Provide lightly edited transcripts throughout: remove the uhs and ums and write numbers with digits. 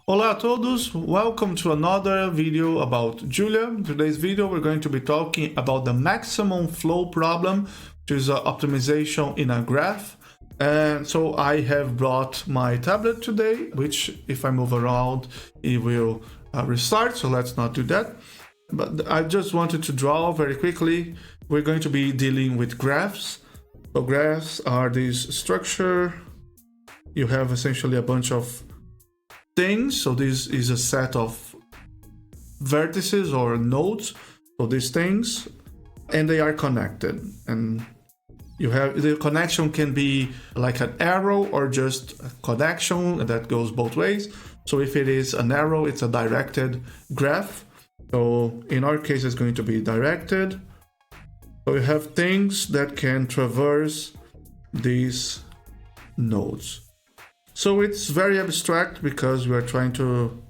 Olá a todos, welcome to another video about Julia. In today's video we're going to be talking about the maximum flow problem, which is optimization in a graph. And so I have brought my tablet today, which if I move around it will restart, so let's not do that. But I just wanted to draw very quickly. We're going to be dealing with graphs. So graphs are this structure. You have essentially a bunch of things. So this is a set of vertices or nodes. So these things, and they are connected. And you have the connection can be like an arrow or just a connection that goes both ways. So if it is an arrow, it's a directed graph. So in our case, it's going to be directed. So you have things that can traverse these nodes. So it's very abstract because we are trying to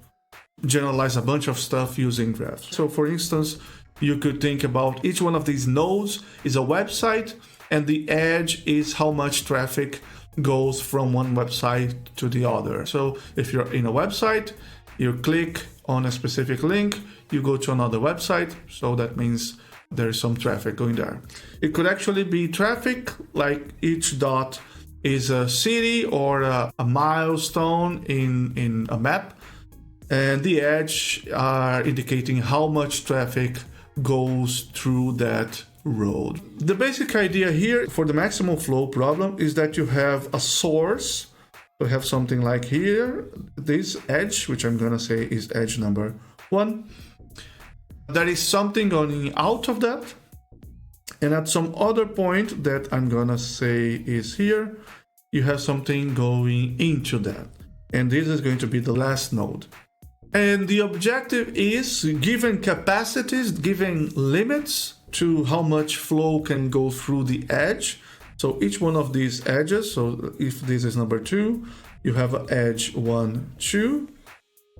generalize a bunch of stuff using graphs. So for instance, you could think about each one of these nodes is a website, and the edge is how much traffic goes from one website to the other. So if you're in a website, you click on a specific link, you go to another website, so that means there's some traffic going there. It could actually be traffic, like each dot is a city or a milestone in a map, and the edge are indicating how much traffic goes through that road. The basic idea here for the maximum flow problem is that you have a source. We have something like here, this edge, which I'm gonna say is edge number 1. There is something going out of that, and at some other point that I'm gonna say is here, you have something going into that, and this is going to be the last node. And the objective is, given capacities, given limits to how much flow can go through the edge. So each one of these edges, so if this is number 2, you have an edge 1, 2.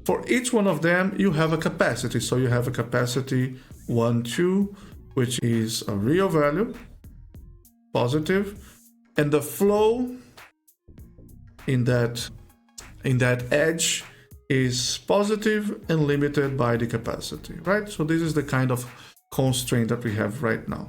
For each one of them, you have a capacity. So you have a capacity 1, 2, which is a real value, positive, and the flow in that edge is positive and limited by the capacity, right? So this is the kind of constraint that we have right now.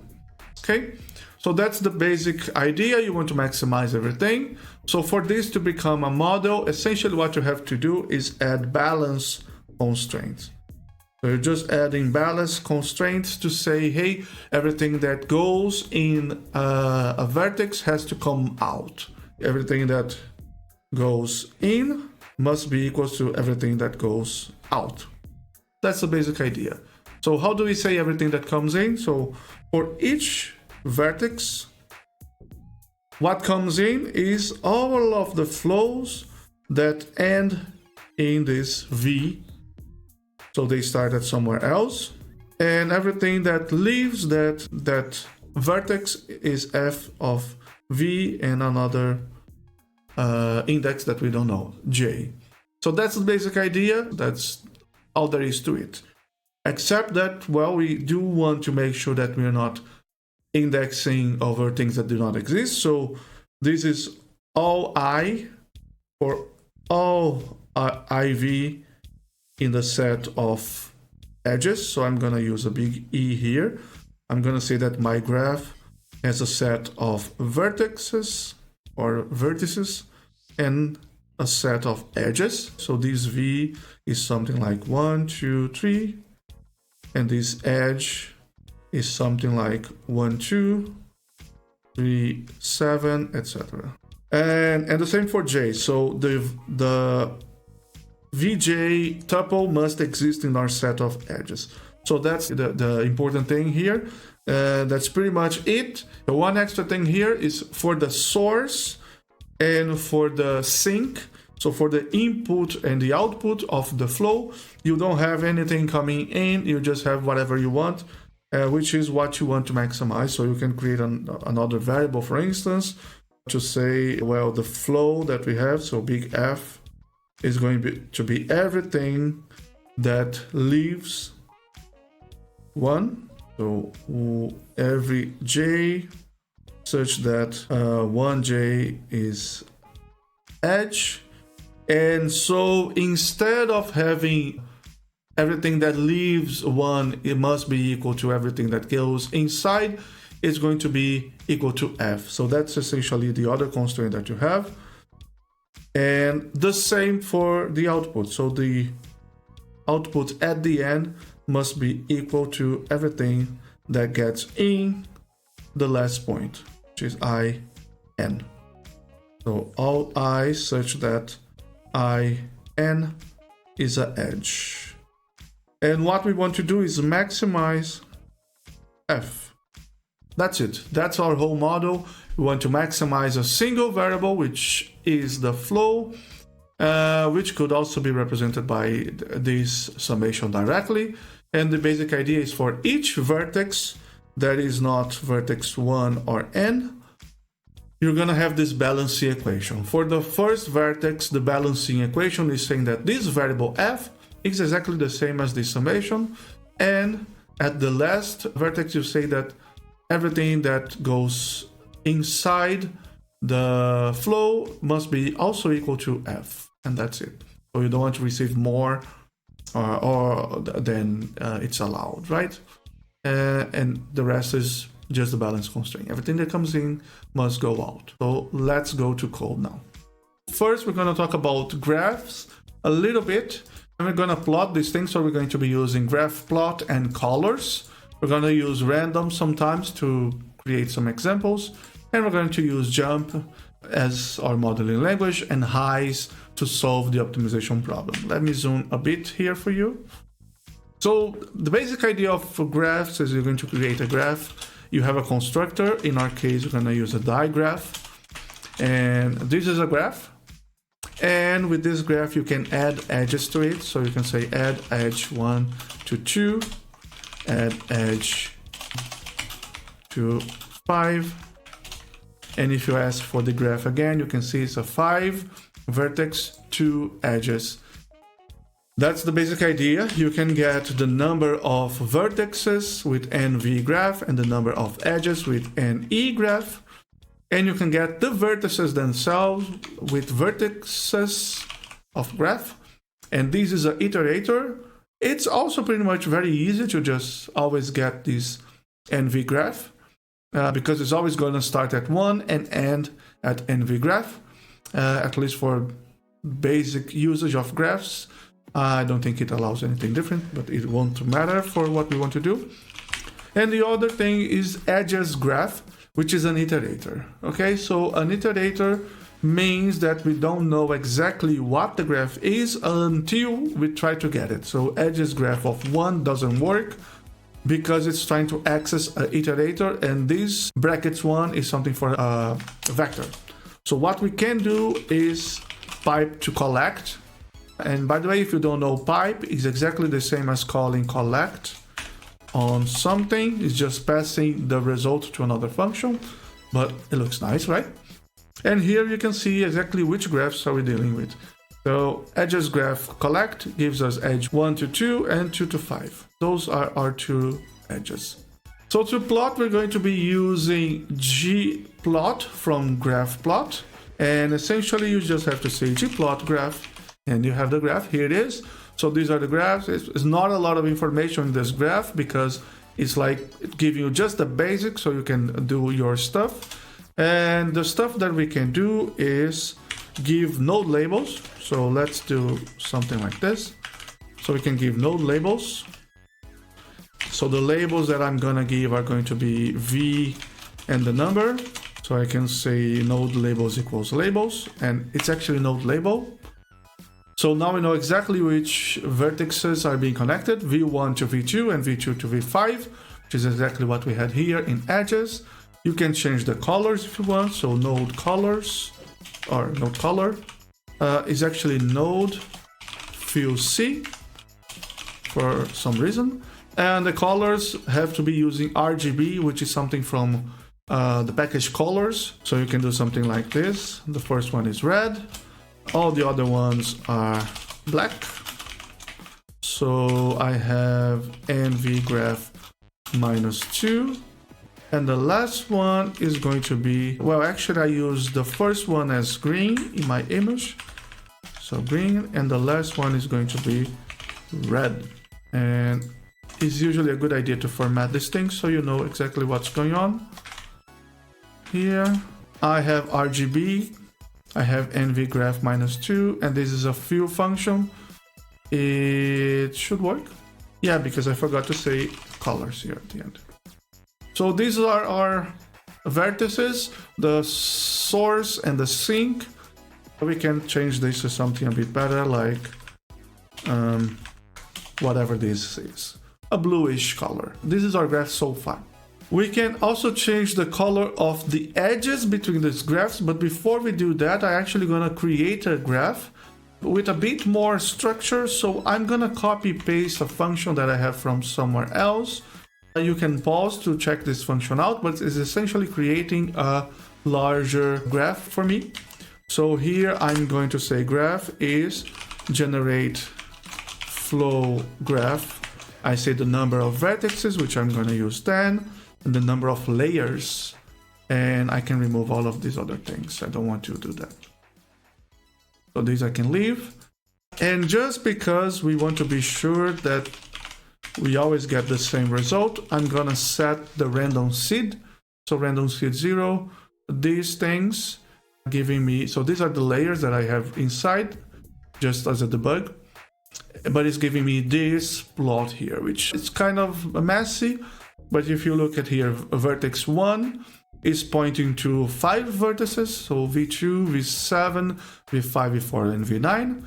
Okay, so that's the basic idea. You want to maximize everything. So for this to become a model, essentially what you have to do is add balance constraints. So you're just adding balance constraints to say, hey, everything that goes in a vertex has to come out. Everything that goes in must be equal to everything that goes out. That's the basic idea. So how do we say everything that comes in? So for each vertex, what comes in is all of the flows that end in this V. So they started somewhere else, and everything that leaves that vertex is F of V and another index that we don't know, J. So that's the basic idea. That's all there is to it. Except that, well, we do want to make sure that we are not indexing over things that do not exist. So this is all I or all IV in the set of edges. So I'm going to use a big E here. I'm going to say that my graph has a set of vertices and a set of edges. So this V is something like 1, 2, 3, and this edge is something like 1, 2, 3, 7, etc. And the same for J. So the VJ tuple must exist in our set of edges. So that's the important thing here. That's pretty much it. The one extra thing here is for the source and for the sink. So for the input and the output of the flow, you don't have anything coming in, you just have whatever you want, which is what you want to maximize. So you can create another variable, for instance, to say, well, the flow that we have, so big F, is going to be everything that leaves 1. So every J such that 1J is edge, And so instead of having everything that leaves 1, it must be equal to everything that goes inside, it's going to be equal to f. So that's essentially the other constraint that you have. And the same for the output. So the output at the end must be equal to everything that gets in the last point, which is in. So all I such that in is an edge. And what we want to do is maximize f. That's it. That's our whole model. We want to maximize a single variable, which is the flow, which could also be represented by this summation directly. And the basic idea is for each vertex that is not vertex 1 or n, you're going to have this balancing equation. For the first vertex, the balancing equation is saying that this variable f is exactly the same as the summation. And at the last vertex, you say that everything that goes inside the flow must be also equal to f. And that's it. So you don't want to receive more than it's allowed, right? And the rest is just the balance constraint. Everything that comes in must go out. So let's go to code now. First, we're going to talk about graphs a little bit. And we're going to plot these things. So we're going to be using GraphPlot and colors. We're going to use random sometimes to create some examples. And we're going to use JuMP as our modeling language and highs to solve the optimization problem. Let me zoom a bit here for you. So the basic idea of graphs is you're going to create a graph. You have a constructor. In our case, we're going to use a digraph. And this is a graph. And with this graph, you can add edges to it. So you can say add edge 1 to 2, add edge to 5. And if you ask for the graph again, you can see it's a 5 vertex, 2 edges. That's the basic idea. You can get the number of vertices with NV graph and the number of edges with NE graph. And you can get the vertices themselves with vertices of graph. And this is an iterator. It's also pretty much very easy to just always get this NV graph because it's always going to start at 1 and end at NV graph, at least for basic usage of graphs. I don't think it allows anything different, but it won't matter for what we want to do. And the other thing is edges graph, which is an iterator. Okay, so an iterator means that we don't know exactly what the graph is until we try to get it. So edges graph of 1 doesn't work because it's trying to access an iterator, and this brackets 1 is something for a vector. So what we can do is pipe to collect. And by the way, if you don't know, pipe is exactly the same as calling collect on something. It's just passing the result to another function, but it looks nice, right? And here you can see exactly which graphs are we dealing with. So edges graph collect gives us edge 1 to 2 and 2 to 5. Those are our 2 edges. So to plot, we're going to be using gplot from GraphPlot. And essentially you just have to say gplot graph, and you have the graph. Here it is. So these are the graphs. It's not a lot of information in this graph because it's like giving you just the basics so you can do your stuff. And the stuff that we can do is give node labels. So let's do something like this. So we can give node labels. So the labels that I'm gonna give are going to be v and the number. So I can say node labels equals labels, and it's actually node label. So now we know exactly which vertices are being connected, v1 to v2 and v2 to v5, which is exactly what we had here in edges. You can change the colors if you want. So node colors, or node color, is actually node fill C for some reason. And the colors have to be using RGB, which is something from the package colors. So you can do something like this. The first one is red. All the other ones are black. So I have NV graph -2. And the last one is going to be, well, actually I use the first one as green in my image. So green, and the last one is going to be red. And it's usually a good idea to format this thing so you know exactly what's going on. Here I have RGB, I have nvgraph -2, and this is a fill function. It should work. Yeah, because I forgot to say colors here at the end. So these are our vertices, the source and the sink. We can change this to something a bit better, like whatever this is, a bluish color. This is our graph so far. We can also change the color of the edges between these graphs, but before we do that, I'm actually gonna create a graph with a bit more structure. So I'm gonna copy paste a function that I have from somewhere else. You can pause to check this function out, but it's essentially creating a larger graph for me. So here I'm going to say graph is generate flow graph. I say the number of vertices, which I'm going to use 10, and the number of layers, and I can remove all of these other things. I don't want to do that. So these I can leave. And just because we want to be sure that we always get the same result, I'm gonna set the random seed. So random seed 0, these things giving me, so these are the layers that I have inside, just as a debug, but it's giving me this plot here, which is kind of messy. But if you look at here, vertex 1 is pointing to 5 vertices, so V2, V7, V5, V4, and V9.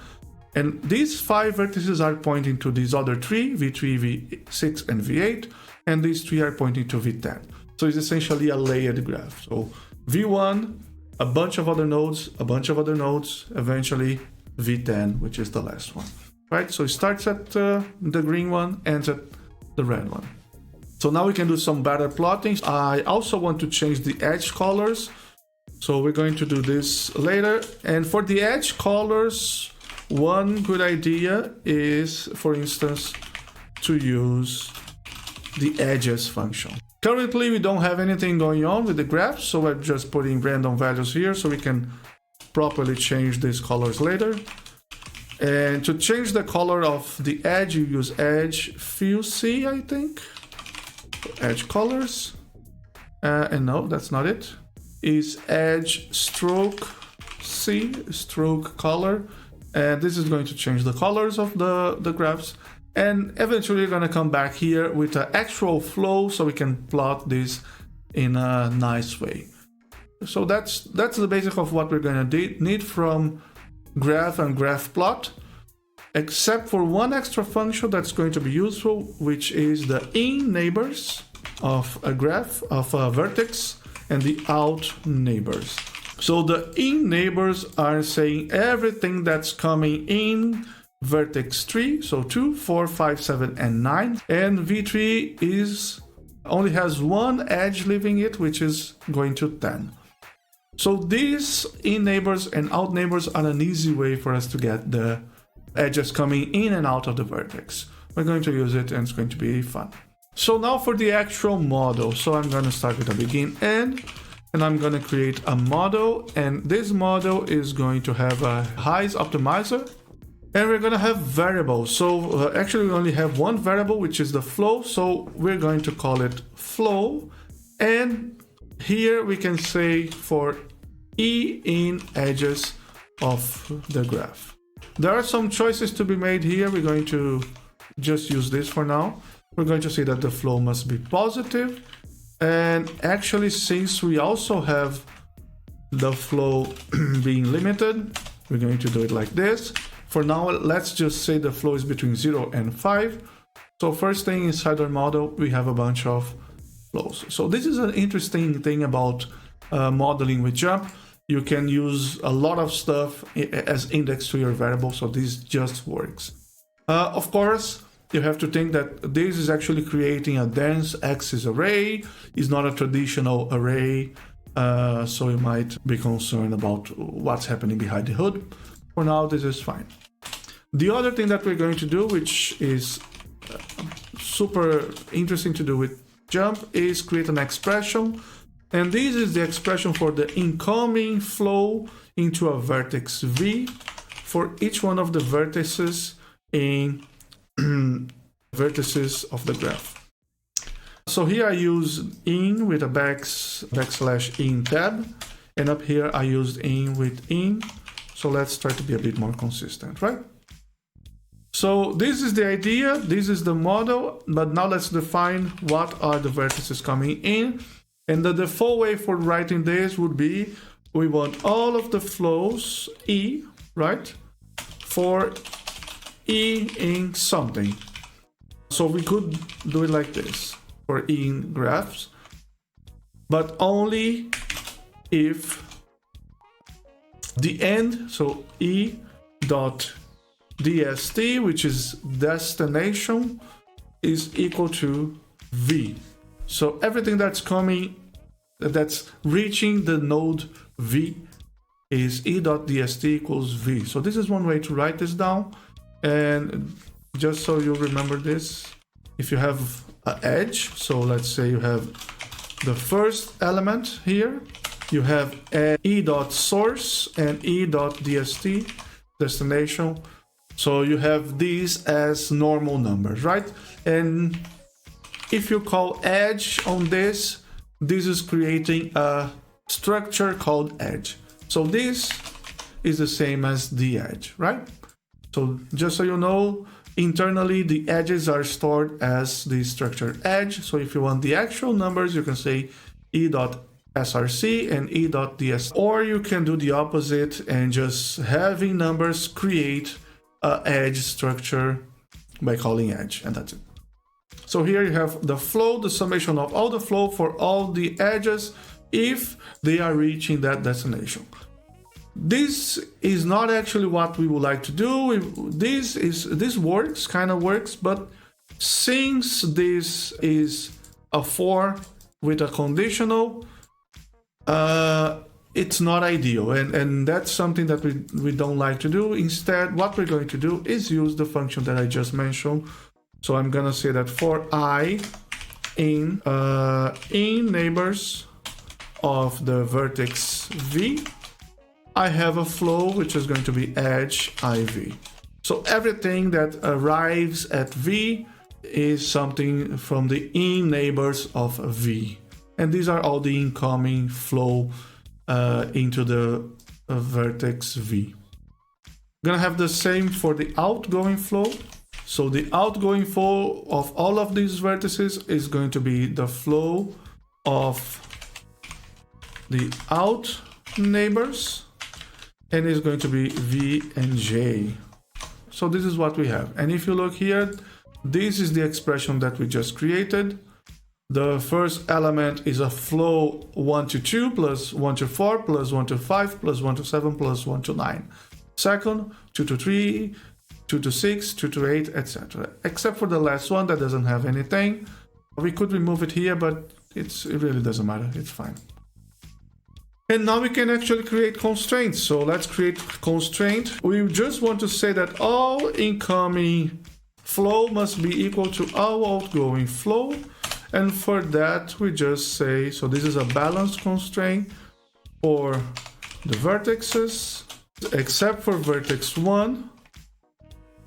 And these 5 vertices are pointing to these other 3, V3, V6, and V8, and these 3 are pointing to V10. So it's essentially a layered graph. So V1, a bunch of other nodes, a bunch of other nodes, eventually V10, which is the last one, right? So it starts at the green one, ends at the red one. So now we can do some better plotting. I also want to change the edge colors. So we're going to do this later. And for the edge colors, one good idea is, for instance, to use the edges function. Currently, we don't have anything going on with the graph, so we're just putting random values here so we can properly change these colors later. And to change the color of the edge, you use edge fill C, I think. Edge colors. And no, that's not it. Is edge stroke C, stroke color. And this is going to change the colors of the graphs. And eventually we're going to come back here with an actual flow so we can plot this in a nice way. So that's the basic of what we're going to need from graph and GraphPlot, except for one extra function that's going to be useful, which is the in neighbors of a graph, of a vertex, and the out neighbors. So the in neighbors are saying everything that's coming in vertex 3, so 2, 4, 5, 7, and 9. And V3 only has one edge leaving it, which is going to 10. So these in neighbors and out neighbors are an easy way for us to get the edges coming in and out of the vertex. We're going to use it and it's going to be fun. So now for the actual model. So I'm going to start with a begin end, and I'm going to create a model, and this model is going to have a height optimizer, and we're going to have variables. So actually we only have one variable, which is the flow. So we're going to call it flow, and here we can say for E in edges of the graph. There are some choices to be made here. We're going to just use this for now. We're going to say that the flow must be positive. And actually, since we also have the flow being limited, we're going to do it like this. For now, let's just say the flow is between 0 and 5. So first thing inside our model, we have a bunch of flows. So this is an interesting thing about modeling with JuMP. You can use a lot of stuff as index to your variable, so this just works. Of course, you have to think that this is actually creating a dense axis array. It's not a traditional array, so you might be concerned about what's happening behind the hood. For now, this is fine. The other thing that we're going to do, which is super interesting to do with JuMP, is create an expression. And this is the expression for the incoming flow into a vertex V for each one of the vertices in vertices of the graph. So here I use in with a backslash in tab, and up here I used in with in. So let's try to be a bit more consistent, right? So this is the idea, this is the model, but now let's define what are the vertices coming in. And the default way for writing this would be, we want all of the flows E, right? For E in something. So we could do it like this for E in graphs, but only if the end, so E dot DST, which is destination, is equal to V. So everything that's coming, that's reaching the node V is E.dst equals V. So this is one way to write this down. And just so you remember this, if you have an edge, so let's say you have the first element here, you have E.source and E.dst, destination. So you have these as normal numbers, right? And if you call edge on this, this is creating a structure called edge. So this is the same as the edge, right? So just so you know, internally the edges are stored as the structure edge. So if you want the actual numbers, you can say E.src and E.ds, or you can do the opposite and just having numbers create a edge structure by calling edge, and that's it. So here you have the flow, the summation of all the flow for all the edges if they are reaching that destination. This is not actually what we would like to do. This works, kind of works, but since this is a for with a conditional, it's not ideal, and that's something that we don't like to do. Instead, what we're going to do is use the function that I just mentioned. So I'm gonna say that for I in neighbors of the vertex V, I have a flow which is going to be edge IV. So everything that arrives at V is something from the in neighbors of V, and these are all the incoming flow into the vertex V. Gonna have the same for the outgoing flow. So the outgoing flow of all of these vertices is going to be the flow of the out neighbors, and is going to be V and J. So this is what we have. And if you look here, this is the expression that we just created. The first element is a flow 1 to 2 plus 1 to 4 plus 1 to 5 plus 1 to 7 plus 1 to 9. Second, 2 to 3, 2 to 6, 2 to 8, etc. Except for the last one that doesn't have anything. We could remove it here, but it really doesn't matter. It's fine. And now we can actually create constraints. So let's create constraint. We just want to say that all incoming flow must be equal to all outgoing flow. And for that, we just say, so this is a balanced constraint for the vertices, except for vertex 1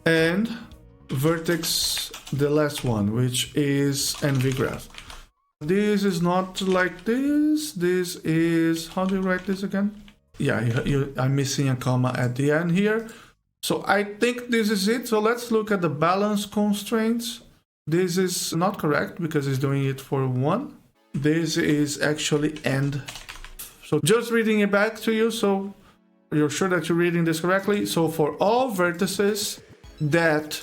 and vertex, the last one, which is NV graph. This is not like this. This is, how do you write this again? Yeah, I'm missing a comma at the end here. So I think this is it. So let's look at the balance constraints. This is not correct because it's doing it for 1. This is actually end. So just reading it back to you, so you're sure that you're reading this correctly. So for all vertices that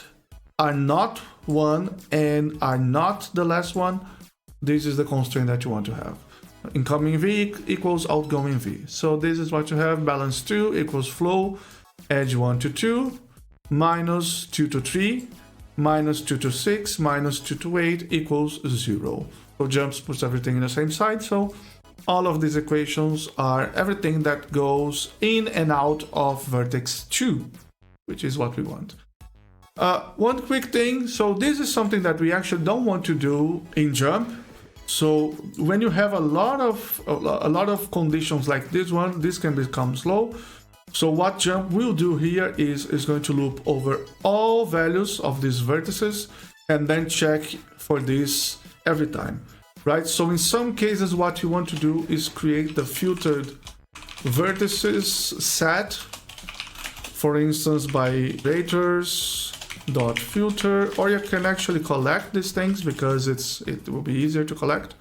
are not 1 and are not the last one, this is the constraint that you want to have. Incoming V equals outgoing V. So this is what you have. Balance 2 equals flow edge 1 to 2 minus 2 to 3 minus 2 to 6 minus 2 to 8 equals 0. So JuMP puts everything in the same side. So all of these equations are everything that goes in and out of vertex 2, which is what we want. One quick thing. So this is something that we actually don't want to do in JuMP. So when you have a lot of conditions like this one, this can become slow. So what JuMP will do here is going to loop over all values of these vertices and then check for this every time, right? So in some cases, what you want to do is create the filtered vertices set, for instance, by iterators.filter, or you can actually collect these things because it will be easier to collect.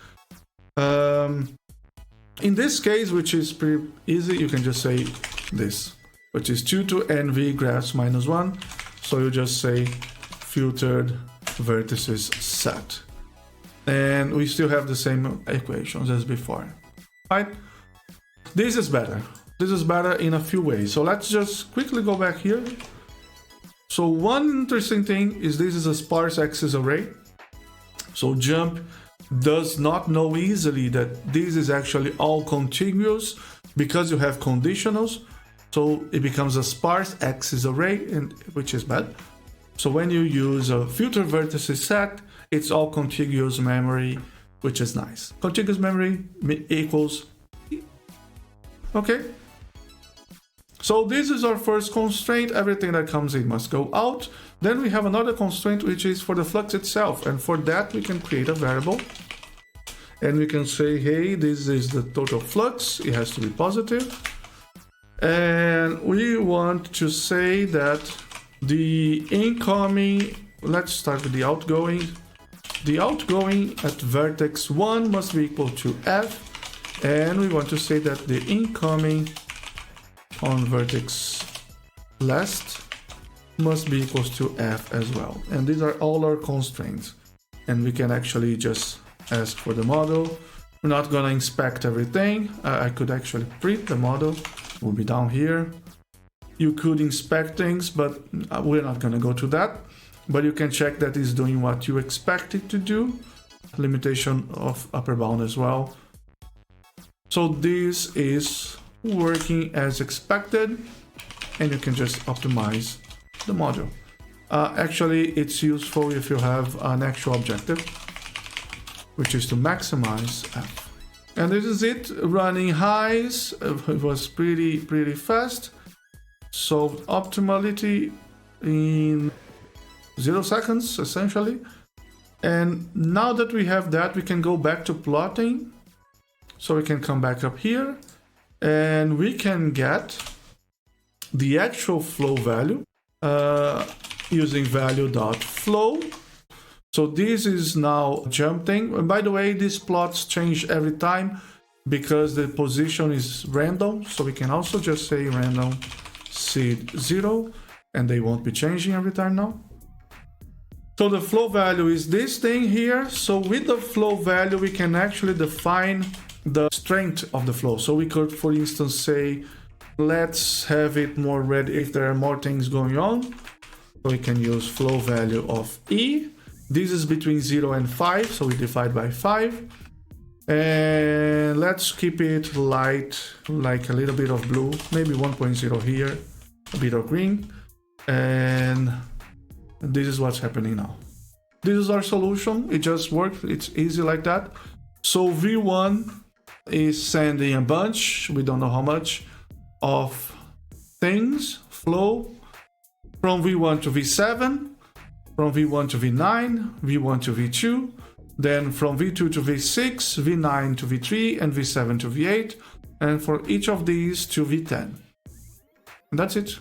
In this case, which is pretty easy, you can just say this, which is 2 to nv graphs minus 1. So you just say filtered vertices set. And we still have the same equations as before, right? This is better. This is better in a few ways. So let's just quickly go back here. So one interesting thing is this is a sparse axis array. So JuMP does not know easily that this is actually all contiguous because you have conditionals. So it becomes a sparse axis array, which is bad. So when you use a filter vertices set, it's all contiguous memory, which is nice. Contiguous memory equals E. Okay. So this is our first constraint. Everything that comes in must go out. Then we have another constraint, which is for the flux itself. And for that, we can create a variable. And we can say, hey, this is the total flux. It has to be positive. And we want to say that the incoming, let's start with the outgoing. The outgoing at vertex 1 must be equal to F. And we want to say that the incoming on vertex last must be equals to F as well. And these are all our constraints. And we can actually just ask for the model. We're not going to inspect everything. I could actually print the model. It will be down here. You could inspect things, but we're not going to go to that. But you can check that it's doing what you expect it to do. Limitation of upper bound as well. So this is working as expected, and you can just optimize the module. Actually, it's useful if you have an actual objective, which is to maximize F. And this is it, running highs. It was pretty fast. So optimality in 0 seconds, essentially. And now that we have that, we can go back to plotting. So we can come back up here and we can get the actual flow value using value.flow. So this is now JuMP thing. And by the way, these plots change every time because the position is random. So we can also just say random seed 0 and they won't be changing every time now. So the flow value is this thing here. So with the flow value, we can actually define the strength of the flow. So we could, for instance, say, let's have it more red if there are more things going on. So we can use flow value of E. This is between 0 and 5, so we divide by 5. And let's keep it light, like a little bit of blue, maybe 1.0 here, a bit of green. And this is what's happening now. This is our solution. It just works. It's easy like that. So V1 is sending a bunch, we don't know how much, of things, flow, from V1 to V7, from V1 to V9, V1 to V2, then from V2 to V6, V9 to V3, and V7 to V8, and for each of these to V10. And that's it.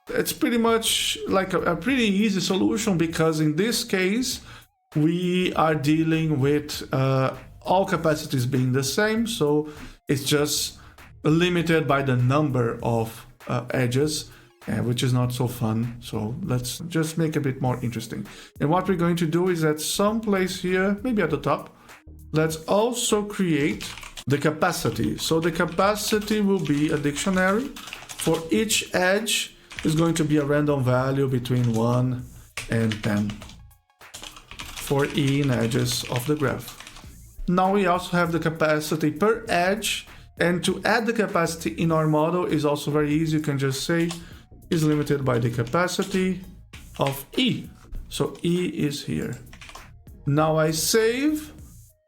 It's pretty much like a pretty easy solution because in this case, we are dealing with all capacities being the same, so it's just limited by the number of edges, which is not so fun. So let's just make it a bit more interesting. And what we're going to do is at some place here, maybe at the top, let's also create the capacity. So the capacity will be a dictionary. For each edge is going to be a random value between 1 and 10 for E in edges of the graph. Now we also have the capacity per edge, and to add the capacity in our model is also very easy. You can just say is limited by the capacity of E. So E is here. Now I save.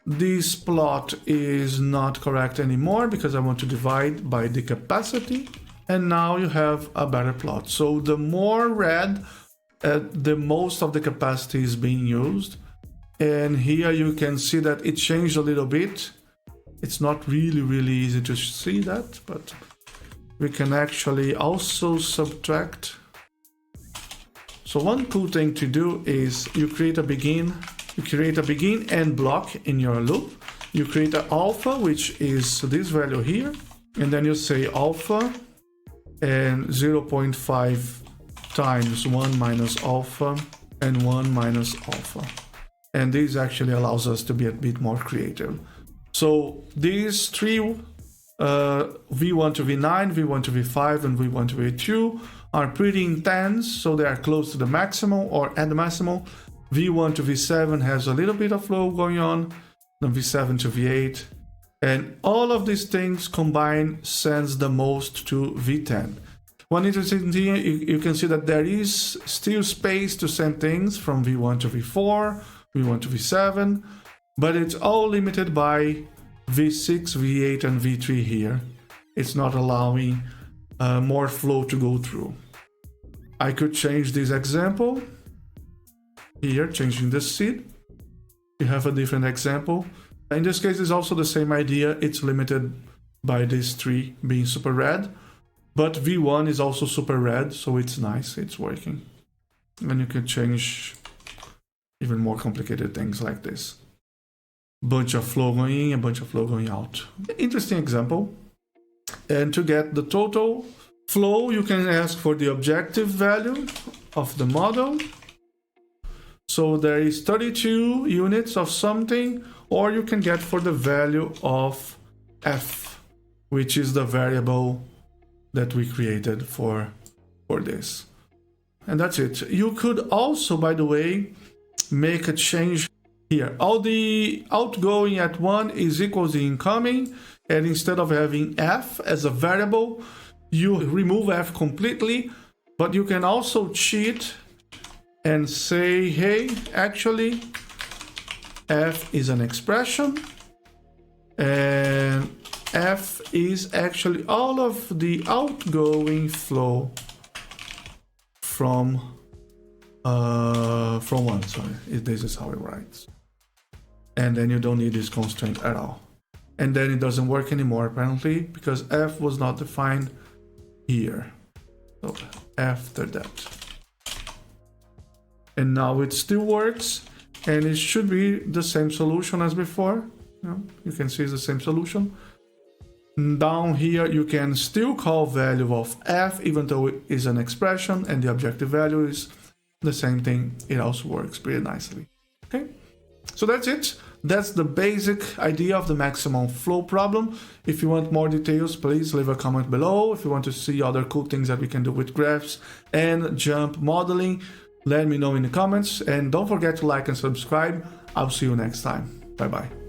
This plot is not correct anymore because I want to divide by the capacity. and now you have a better plot. So the more red, the most of the capacity is being used. And here you can see that it changed a little bit. It's not really easy to see that, but we can actually also subtract. So one cool thing to do is you create a begin end block in your loop. You create an alpha, which is this value here, and then you say alpha and 0.5 times 1 minus alpha and 1 minus alpha. And this actually allows us to be a bit more creative. So these three V1 to V9, V1 to V5, and V1 to V2 are pretty intense, so they are close to the maximum or at the maximum. V1 to V7 has a little bit of flow going on, then V7 to V8, and all of these things combined sends the most to V10. One interesting thing, you can see that there is still space to send things from V1 to V4, V1 to V7, but it's all limited by V6, V8, and V3 here. It's not allowing more flow to go through. I could change this example here, changing the seed. You have a different example. In this case, it's also the same idea. It's limited by these three being super red, but V1 is also super red, so it's nice, it's working. And you can change even more complicated things like this. Bunch of flow going in, a bunch of flow going out. Interesting example. And to get the total flow, you can ask for the objective value of the model. So there is 32 units of something, or you can get for the value of f, which is the variable that we created for this. And that's it. You could also, by the way, make a change here. All the outgoing at 1 is equals the incoming, and instead of having f as a variable, you remove f completely, but you can also cheat and say, hey, actually, f is an expression, and f is actually all of the outgoing flow from 1, sorry, this is how it writes. And then you don't need this constraint at all. And then it doesn't work anymore, apparently, because f was not defined here. So after that. And now it still works, and it should be the same solution as before. You can see it's the same solution. Down here, you can still call value of f, even though it is an expression, and the objective value is the same thing. It also works pretty nicely. Okay, so that's it. That's the basic idea of the maximum flow problem. If you want more details, please leave a comment below. If you want to see other cool things that we can do with graphs and JuMP modeling, let me know in the comments. And don't forget to like and subscribe. I'll see you next time. Bye bye.